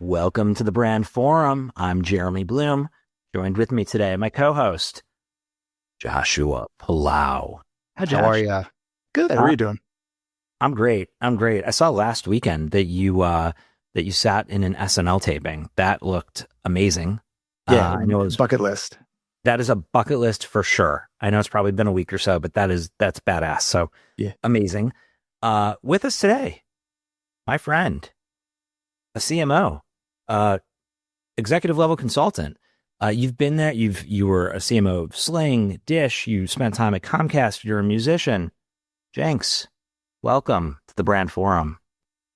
Welcome to the Brand Forum. I'm Jeremy Bloom. Joined with me today, my co-host, Joshua Palau. Hi, Josh. How are you? Good. How are you doing? I'm great. I saw last weekend that you sat in an SNL taping. That looked amazing. Yeah, I know it was bucket list. That is a bucket list for sure. I know it's probably been a week or so, but that's badass. So yeah, amazing. With us today, my friend, a CMO, executive level consultant. You've been there. You were a CMO of Sling, Dish. You spent time at Comcast. You're a musician. Jinx, welcome to the Brand Forum.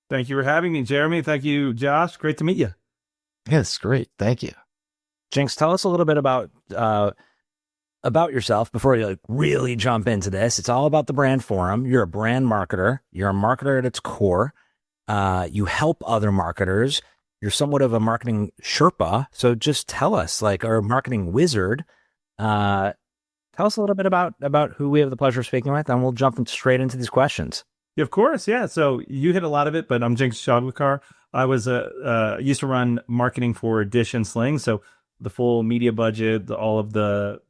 Thank you for having me, Jeremy. Thank you, Josh. Great to meet you. Yes, great. Thank you. Jinx, tell us a little bit about yourself before you really jump into this. It's all about the Brand Forum. You're a brand marketer. You're a marketer at its core. You help other marketers. You're somewhat of a marketing Sherpa. So just tell us, or a marketing wizard. Tell us a little bit about who we have the pleasure of speaking with, and we'll jump straight into these questions. Yeah, of course, yeah. So you hit a lot of it, but I'm Jinx Joglekar. I was used to run marketing for Dish and Sling, so the full media budget, all of the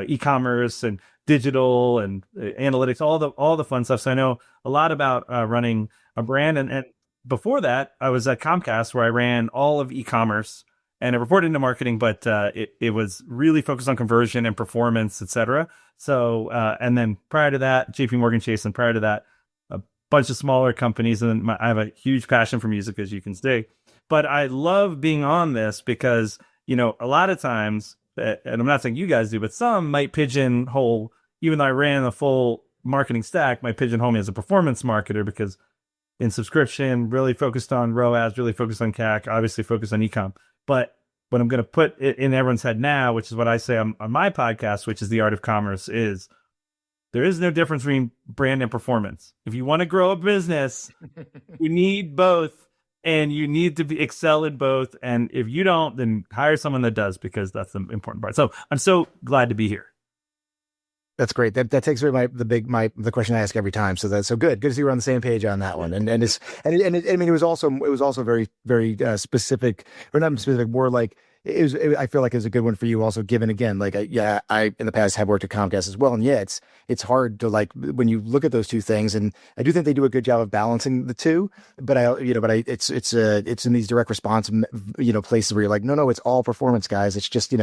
e-commerce and digital and analytics, all the fun stuff. So I know a lot about running a brand. And before that, I was at Comcast, where I ran all of e-commerce, and I reported into marketing, but it was really focused on conversion and performance, et cetera. So, and then prior to that, JP Morgan Chase, and prior to that, a bunch of smaller companies. And I have a huge passion for music, as you can see. But I love being on this because, a lot of times, and I'm not saying you guys do, but some might pigeonhole, even though I ran the full marketing stack, might pigeonhole me as a performance marketer, because in subscription, really focused on ROAS, really focused on CAC, obviously focused on e-com. But what I'm going to put in everyone's head now, which is what I say on my podcast, which is The Art of Commerce, is there is no difference between brand and performance. If you want to grow a business, you need both. And you need to excel in both. And if you don't, then hire someone that does, because that's the important part. So I'm so glad to be here. That's great. That takes away the question I ask every time. So that's so good. Good to see we're on the same page on that one. And I mean, it was also very, very specific, or not specific, more like I feel like it's a good one for you also, given again, I in the past have worked at Comcast as well. And yeah, it's hard to when you look at those two things, and I do think they do a good job of balancing the two, but it's in these direct response, places where you're like, no, it's all performance, guys. It's just,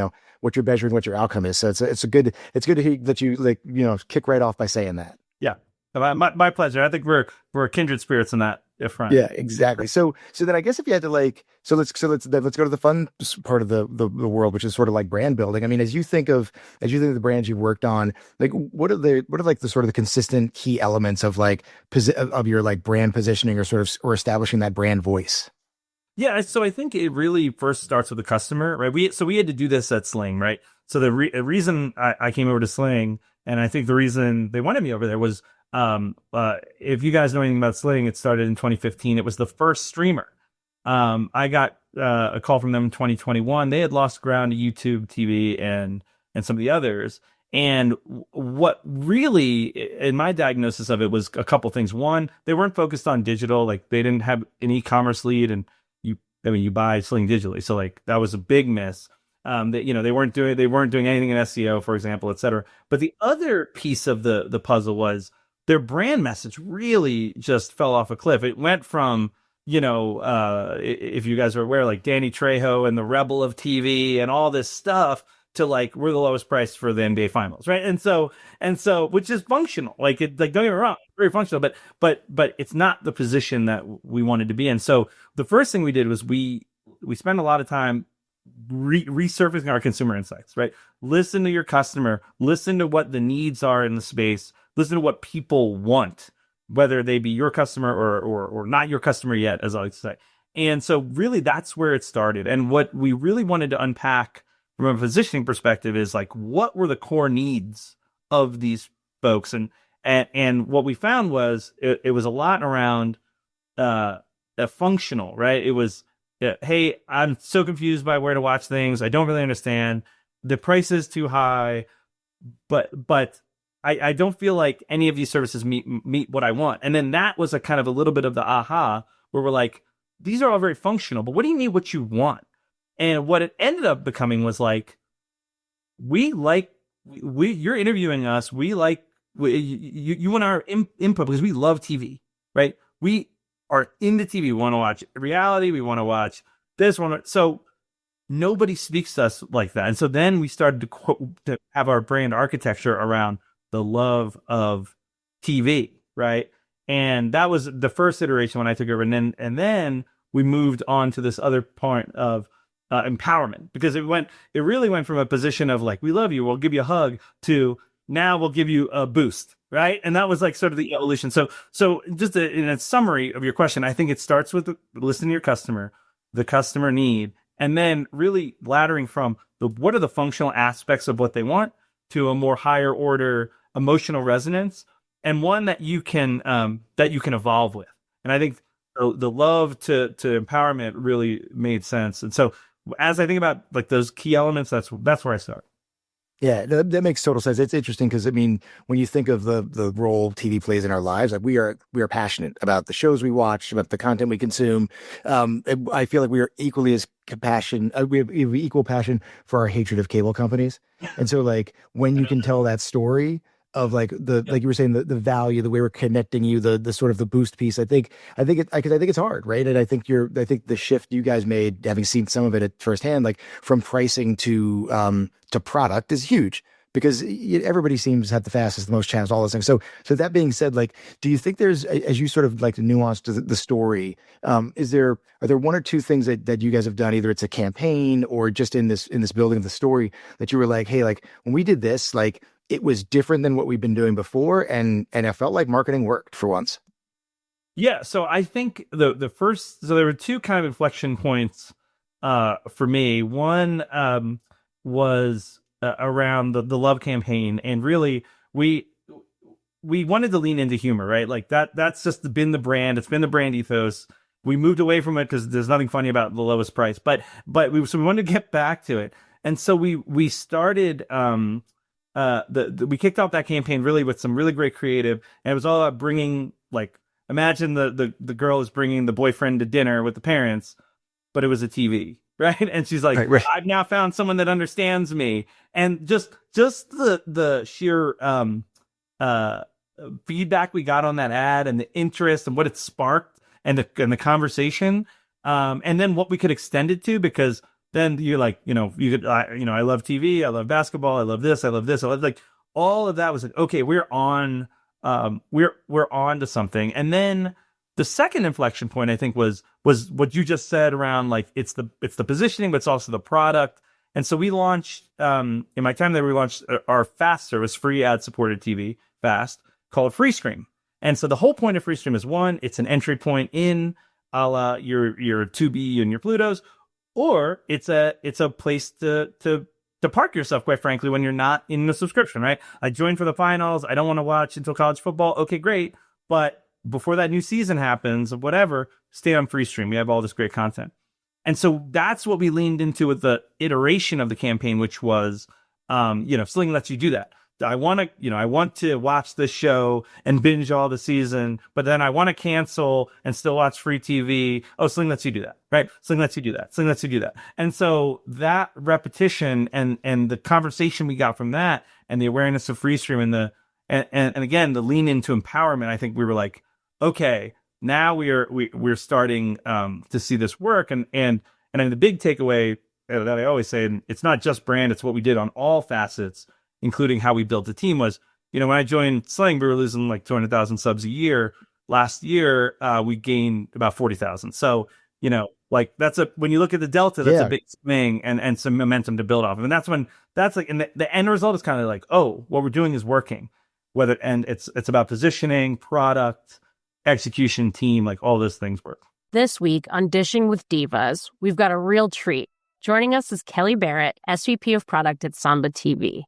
what you're measuring, what your outcome is. So it's good to hear that you kick right off by saying that. Yeah. My pleasure. I think we're kindred spirits in that front. Yeah, exactly. So then I guess if you had to let's go to the fun part of the world, which is sort of like brand building. I mean, as you think of the brands you've worked on, what are the sort of the consistent key elements of of your brand positioning, or establishing that brand voice? Yeah, so I think it really first starts with the customer, right? We had to do this at Sling, right? So the reason I came over to Sling, and I think the reason they wanted me over there was, if you guys know anything about Sling, it started in 2015. It was the first streamer. I got a call from them in 2021. They had lost ground to YouTube TV and some of the others. And what really, in my diagnosis of it, was a couple things. One, they weren't focused on digital. They didn't have an e-commerce lead, and you buy Sling digitally. So that was a big miss. They weren't doing anything in SEO, for example, et cetera. But the other piece of the puzzle was their brand message really just fell off a cliff. It went from, if you guys are aware, Danny Trejo and the Rebel of TV and all this stuff, to we're the lowest price for the NBA Finals, right? And so, which is functional. Don't get me wrong, very functional, but it's not the position that we wanted to be in. So the first thing we did was we spent a lot of time resurfacing our consumer insights, right? Listen to your customer, listen to what the needs are in the space, listen to what people want, whether they be your customer or not your customer yet, as I like to say. And so really that's where it started. And what we really wanted to unpack from a positioning perspective is what were the core needs of these folks? And what we found was it was a lot around a functional, right? It was, hey, I'm so confused by where to watch things. I don't really understand. The price is too high, but I don't feel like any of these services meet what I want. And then that was a kind of a little bit of the aha, where we're like, these are all very functional, but what do you need what you want? And what it ended up becoming was like, you're interviewing us. You want our input because we love TV, right? We are into TV. We want to watch reality. We want to watch this one. So nobody speaks to us like that. And so then we started to have our brand architecture around the love of TV, right? And that was the first iteration when I took over. And then we moved on to this other part of empowerment, because it really went from a position of like, we love you, we'll give you a hug, to now we'll give you a boost, right? And that was like sort of the evolution. So just in a summary of your question, I think it starts with listening to your customer, the customer need, and then really laddering from what are the functional aspects of what they want to a more higher order emotional resonance, and one that you can evolve with. And I think the love to empowerment really made sense. And so as I think about like those key elements, that's where I start. Yeah, that makes total sense. It's interesting because, I mean, when you think of the role TV plays in our lives, like we are passionate about the shows we watch, about the content we consume. I feel like we are equally as we have equal passion for our hatred of cable companies. And so, like, when you can tell that story of like like you were saying, the value, the way we're connecting you, the sort of the boost piece, I think it's hard, right? And I think the shift you guys made, having seen some of it at firsthand, like from pricing to product, is huge, because everybody seems to have the fastest, the most channels, all those things. So that being said, like, do you think there's, as you sort of like the nuance to the story, are there one or two things that you guys have done, either it's a campaign or just in this building of the story, that you were like, hey, like when we did this, like it was different than what we've been doing before, and it felt like marketing worked for once? Yeah, so I think the first, so there were two kind of inflection points for me. One was around the love campaign, and really we wanted to lean into humor, right? Like that's just been the brand. It's been the brand ethos. We moved away from it because there's nothing funny about the lowest price, but we wanted to get back to it, and so we started. We kicked off that campaign really with some really great creative, and it was all about bringing, like, imagine the girl is bringing the boyfriend to dinner with the parents, but it was a TV, right? And she's like, right. I've now found someone that understands me. And just the sheer feedback we got on that ad, and the interest and what it sparked, and the conversation, and then what we could extend it to, because then you're like, I love TV, I love basketball, I love this, I love this. I love, like, all of that was like, okay, we're on to something. And then the second inflection point, I think, was what you just said around, like, it's the positioning, but it's also the product. And so we launched, in my time there, we launched our FAST service, free ad supported TV, FAST, called FreeStream. And so the whole point of FreeStream is, one, it's an entry point in a la your Tubi and your Plutos, or it's a place to park yourself, quite frankly, when you're not in the subscription, right? I joined for the finals. I don't want to watch until college football. Okay, great. But before that new season happens, or whatever, stay on FreeStream. We have all this great content. And so that's what we leaned into with the iteration of the campaign, which was, Sling lets you do that. I want to watch this show and binge all the season, but then I want to cancel and still watch free TV. Oh, Sling lets you do that, right? Sling lets you do that. Sling lets you do that. And so that repetition and the conversation we got from that, and the awareness of FreeStream, and again, the lean into empowerment, I think we were like, okay, now we're starting to see this work. And the big takeaway that I always say, and it's not just brand, it's what we did on all facets, including how we built the team, was, when I joined Sling, we were losing like 200,000 subs a year. Last year, we gained about 40,000. So, when you look at the delta, that's a big swing and some momentum to build off of. And and the end result is kind of like, oh, what we're doing is working. And it's about positioning, product, execution, team, like all those things work. This week on Dishing with Divas, we've got a real treat. Joining us is Kelly Barrett, SVP of Product at Samba TV.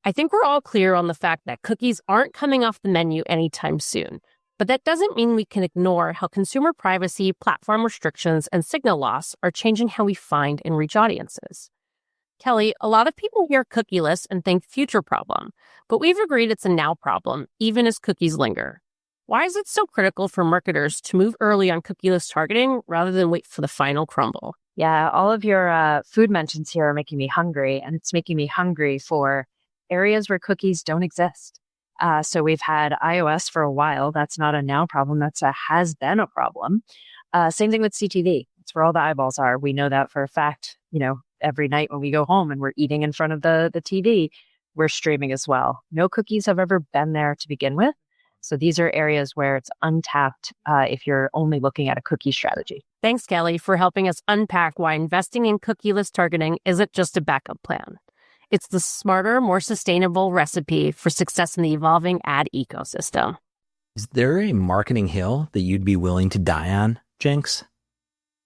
I think we're all clear on the fact that cookies aren't coming off the menu anytime soon, but that doesn't mean we can ignore how consumer privacy, platform restrictions, and signal loss are changing how we find and reach audiences. Kelly, a lot of people hear cookieless and think future problem, but we've agreed it's a now problem, even as cookies linger. Why is it so critical for marketers to move early on cookieless targeting rather than wait for the final crumble? Yeah, all of your food mentions here are making me hungry, and it's making me hungry for areas where cookies don't exist. So we've had iOS for a while. That's not a now problem. That's a has been a problem. Same thing with CTV. It's where all the eyeballs are. We know that for a fact. Every night when we go home and we're eating in front of the TV, we're streaming as well. No cookies have ever been there to begin with. So these are areas where it's untapped if you're only looking at a cookie strategy. Thanks, Kelly, for helping us unpack why investing in cookieless targeting isn't just a backup plan. It's the smarter, more sustainable recipe for success in the evolving ad ecosystem. Is there a marketing hill that you'd be willing to die on, Jinx?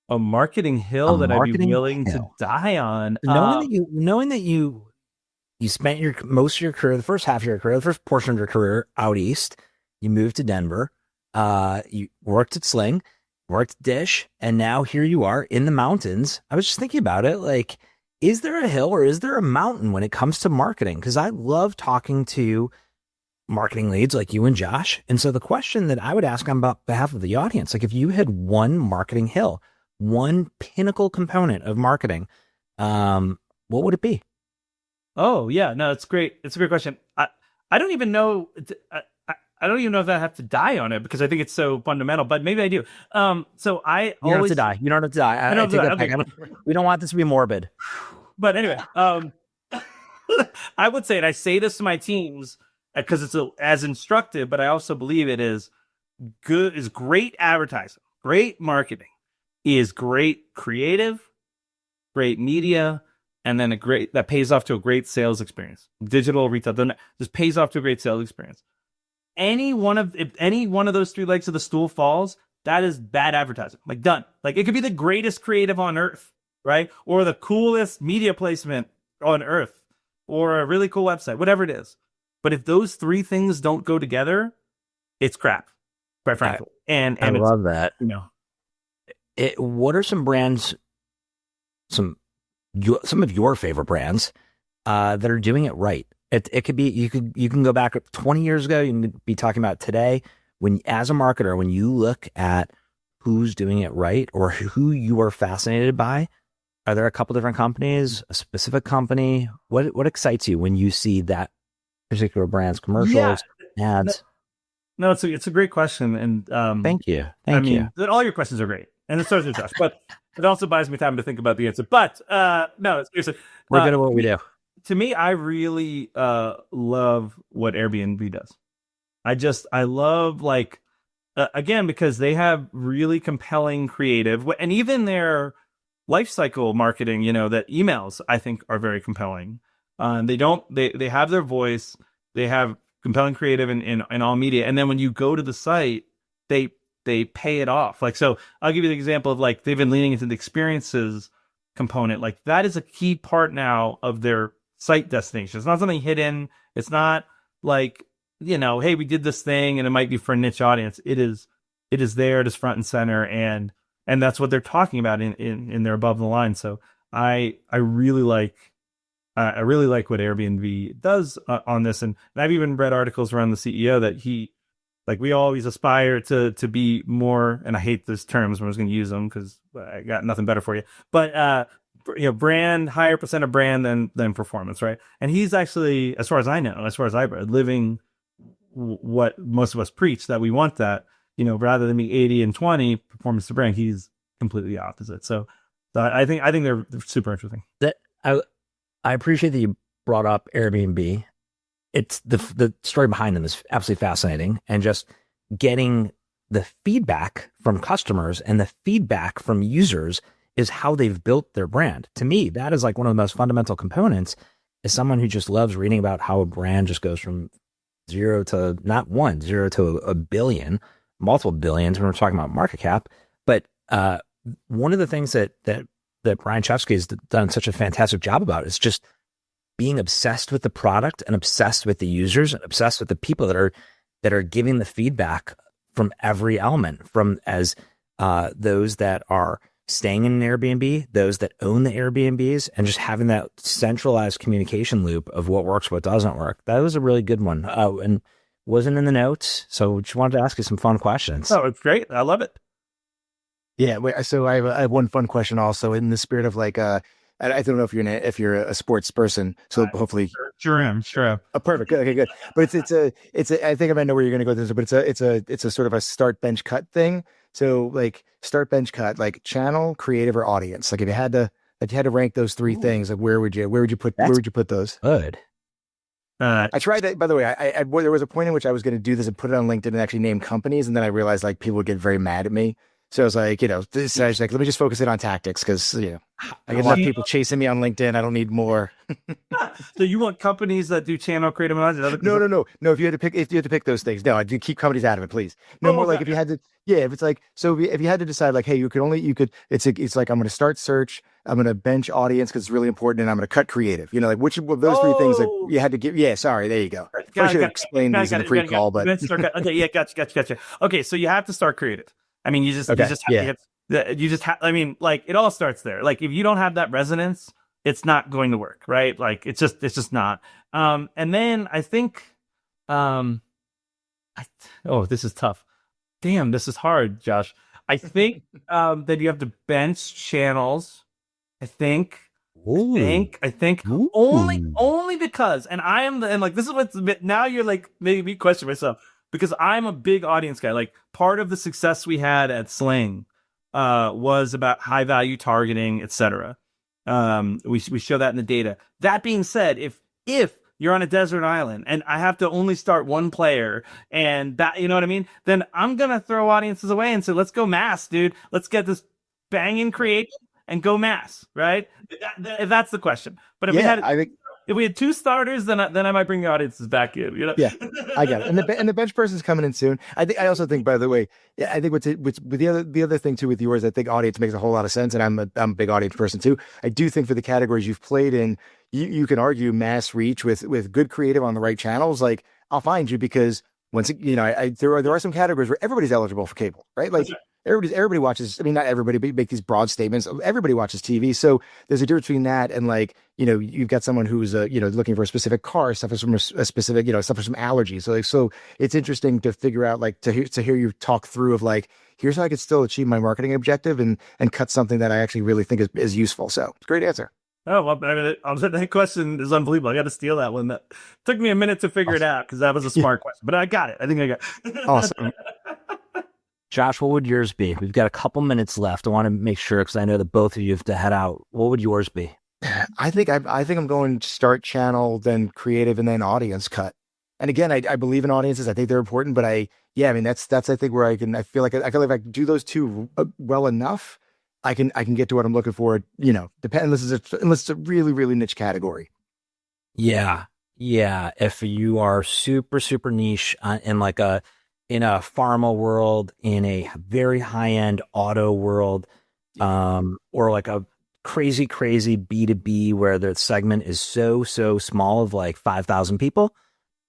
A marketing hill that I'd be willing to die on. Knowing that you spent most of your career, the first half of your career, the first portion of your career out east. You moved to Denver. You worked at Sling, worked at Dish, and now here you are in the mountains. I was just thinking about it. Like, is there a hill or is there a mountain when it comes to marketing? Because I love talking to marketing leads like you and Josh. And so the question that I would ask on behalf of the audience, like if you had one marketing hill, one pinnacle component of marketing, what would it be? Oh, yeah. No, it's great. It's a great question. I don't even know. I don't even know if I have to die on it because I think it's so fundamental, but maybe I do. So I You don't have to die. You don't have to die. I take that back. We don't want this to be morbid. But anyway, I would say, and I say this to my teams because it's as instructive, but I also believe it is great advertising, great marketing, is great creative, great media, and then that pays off to a great sales experience. Digital retail just pays off to a great sales experience. If any one of those three legs of the stool falls, that is bad advertising. Like, done. Like, it could be the greatest creative on earth, right? Or the coolest media placement on earth, or a really cool website, whatever it is. But if those three things don't go together, it's crap, quite frankly. And I love that. What are some brands, some of your favorite brands that are doing it right? It could be, you can go back 20 years ago. You can be talking about today. As a marketer, when you look at who's doing it right or who you are fascinated by, are there a couple different companies, a specific company? What excites you when you see that particular brand's commercials, ads? No, it's a great question. And thank you. All your questions are great. And it starts with Josh, but it also buys me time to think about the answer. But no, seriously. We're good at what we do. To me, I really love what Airbnb does. I love, again, because they have really compelling creative, and even their life cycle marketing, that emails, I think, are very compelling. They have their voice, they have compelling creative in all media. And then when you go to the site, they pay it off. So I'll give you the example of they've been leaning into the experiences component. That is a key part now of their site destination. It's not something hidden. It's not hey, we did this thing and it might be for a niche audience. It is there. It is front and center. And that's what they're talking about in their above the line. So I really like what Airbnb does on this. And I've even read articles around the CEO that we always aspire to be more, and I hate those terms, but I was going to use them because I got nothing better for you. But, brand, higher percent of brand than performance, right? And he's actually, as far as I've read, living what most of us preach, that we want that, rather than be 80 and 20 performance to brand, he's completely opposite. So I think they're super interesting. That I appreciate that you brought up Airbnb. It's the story behind them is absolutely fascinating, and just getting the feedback from customers and the feedback from users is how they've built their brand. To me, that is one of the most fundamental components. As someone who just loves reading about how a brand just goes from zero to a billion, multiple billions when we're talking about market cap. But one of the things that Brian Chesky has done such a fantastic job about is just being obsessed with the product and obsessed with the users and obsessed with the people that are giving the feedback from every element, from those that are staying in an Airbnb, those that own the Airbnbs, and just having that centralized communication loop of what works, what doesn't work. That was a really good one. And wasn't in the notes. So just wanted to ask you some fun questions. Oh, it's great. I love it. Yeah. So I have one fun question also in the spirit of like, I don't know if you're a sports person, so hopefully. Sure am. Oh, perfect. Good. Okay, good. But it's a. I think I might know where you're going to go with this, but it's a sort of a start bench cut thing. So like start bench cut, like channel, creative, or audience. Like if you had to rank those three things, like where would you put those? Good. I tried that, by the way. There was a point in which I was going to do this and put it on LinkedIn and actually name companies, and then I realized like people would get very mad at me. So I was like, I was like, let me just focus it on tactics because I get enough people chasing me on LinkedIn. I don't need more. So you want companies that do channel creative and No. If you had to pick those things, no, I'd keep companies out of it, please. No, more like if you had to, if it's like, so if you had to decide like, hey, it's like, I'm going to start search, I'm going to bench audience because it's really important, and I'm going to cut creative. Like which of those three things that you had to give? Yeah, sorry, there you go. I should have explained these in the pre-call, but okay, yeah, gotcha. Okay, so you have to start creative. I mean, you just have, I mean, like it all starts there. Like if you don't have that resonance, it's not going to work, right? Like it's just not. And then I think, this is tough. Damn, this is hard, Josh. I think that you have to bench channels. I think only because, and like this is what's a bit, now you're like making me question myself. Because I'm a big audience guy. Like part of the success we had at Sling was about high value targeting, etc. We show that in the data. That being said, if you're on a desert island and I have to only start one player and that, you know what I mean? Then I'm going to throw audiences away and say, let's go mass, dude. Let's get this banging creative and go mass, right? If that's the question. But if we had two starters, then I might bring the audiences back in. Yeah, I got it. And the bench person's coming in soon. I also think, by the way, I think what's with the other thing too with yours, I think audience makes a whole lot of sense, and I'm a big audience person too. I do think for the categories you've played in, you can argue mass reach with good creative on the right channels. Like I'll find you because there are some categories where everybody's eligible for cable, right? Like. Everybody watches. I mean, not everybody, but make these broad statements. Everybody watches TV. So there's a difference between that and like, you've got someone who's, looking for a specific car, suffers from a specific, suffers from allergies. So it's interesting to figure out, like, to hear you talk through of like, here's how I could still achieve my marketing objective and cut something that I actually really think is useful. So great answer. Oh, well, I mean, that question is unbelievable. I got to steal that one. That took me a minute to figure it out because that was a smart question, but I got it. I think I got it. Awesome. Josh, what would yours be? We've got a couple minutes left. I want to make sure because I know that both of you have to head out. What would yours be? I think I'm going to start channel, then creative, and then audience cut. And again, I believe in audiences. I think they're important, but I mean that's I think where I feel like if I do those two well enough, I can get to what I'm looking for. Unless it's a really really niche category. Yeah. If you are super super niche in a pharma world, in a very high-end auto world, or like a crazy B2B where the segment is so small of like 5,000 people,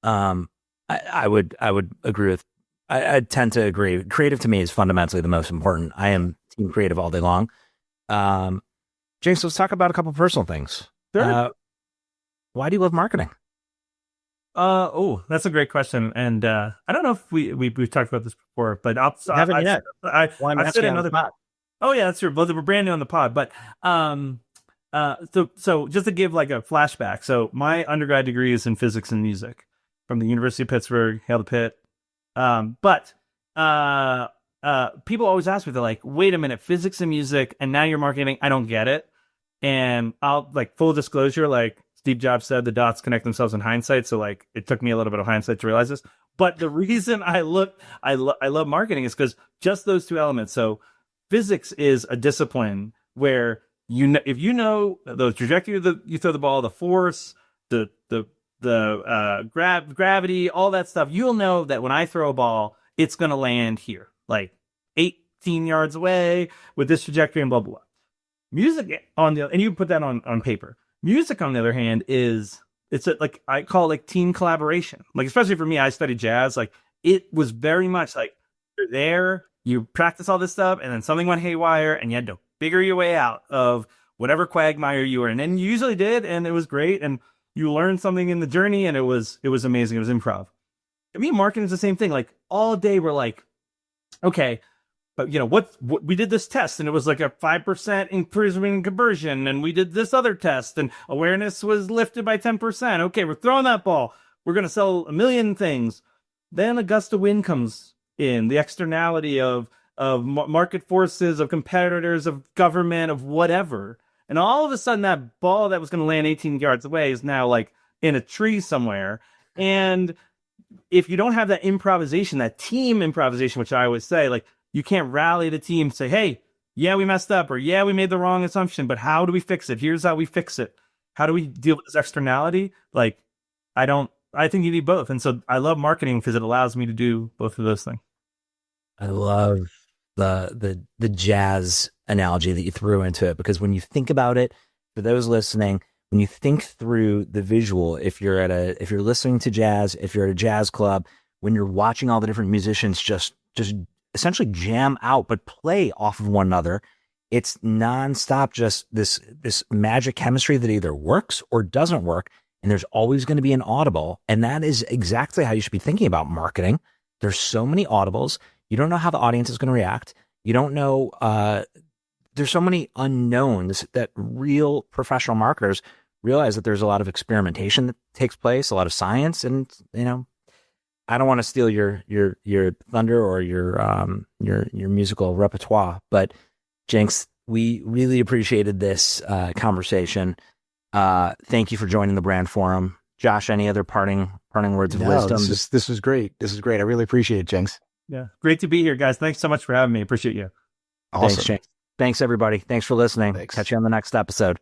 I would agree with. I tend to agree. Creative to me is fundamentally the most important. I am team creative all day long. James, let's talk about a couple of personal things. Sure. Why do you love marketing? That's a great question, and I don't know if we've talked about this before, but I've said another pod. Oh yeah, that's true. Both we're brand new on the pod, but so just to give like a flashback. So my undergrad degree is in physics and music from the University of Pittsburgh, Hail to Pitt. But people always ask me, they're like, "Wait a minute, physics and music, and now you're marketing? I don't get it." And I'll like full disclosure, like. Steve Jobs said the dots connect themselves in hindsight. So like it took me a little bit of hindsight to realize this. But the reason I love marketing is because just those two elements. So physics is a discipline where if you know the trajectory you throw the ball, the force, the gravity, all that stuff, you'll know that when I throw a ball, it's going to land here, like 18 yards away with this trajectory and blah, blah, blah. Music and you put that on paper. Music, on the other hand, I call it like team collaboration. Like, especially for me, I studied jazz. Like, it was very much like you're there, you practice all this stuff, and then something went haywire, and you had to figure your way out of whatever quagmire you were in. And you usually did, and it was great. And you learned something in the journey, and it was amazing. It was improv. me and marketing is the same thing. Like all day we're like, okay, but what we did this test and it was like a 5% improvement in conversion, and we did this other test and awareness was lifted by 10%. Okay, we're throwing that ball. We're going to sell 1 million things. Then a gust of wind comes in, the externality of market forces, of competitors, of government, of whatever. And all of a sudden that ball that was going to land 18 yards away is now like in a tree somewhere. And if you don't have that improvisation, that team improvisation, which I always say, like, you can't rally the team, say, hey, yeah, we messed up, or yeah, we made the wrong assumption, but how do we fix it? Here's how we fix it. How do we deal with this externality? Like, I think you need both. And so I love marketing because it allows me to do both of those things. I love the jazz analogy that you threw into it, because when you think about it, for those listening, when you think through the visual, if you're listening to jazz, if you're at a jazz club, when you're watching all the different musicians just essentially jam out, but play off of one another, it's nonstop, just this magic chemistry that either works or doesn't work. And there's always going to be an audible. And that is exactly how you should be thinking about marketing. There's so many audibles. You don't know how the audience is going to react. You don't know, there's so many unknowns that real professional marketers realize that there's a lot of experimentation that takes place, a lot of science. And, I don't want to steal your thunder or your musical repertoire, but Jinx, we really appreciated this conversation. Thank you for joining the Brand Forum. Josh, any other parting words of wisdom? This was great. This is great. I really appreciate it, Jinx. Yeah. Great to be here, guys. Thanks so much for having me. Appreciate you. Awesome. Thanks, Jinx. Thanks, everybody. Thanks for listening. Thanks. Catch you on the next episode.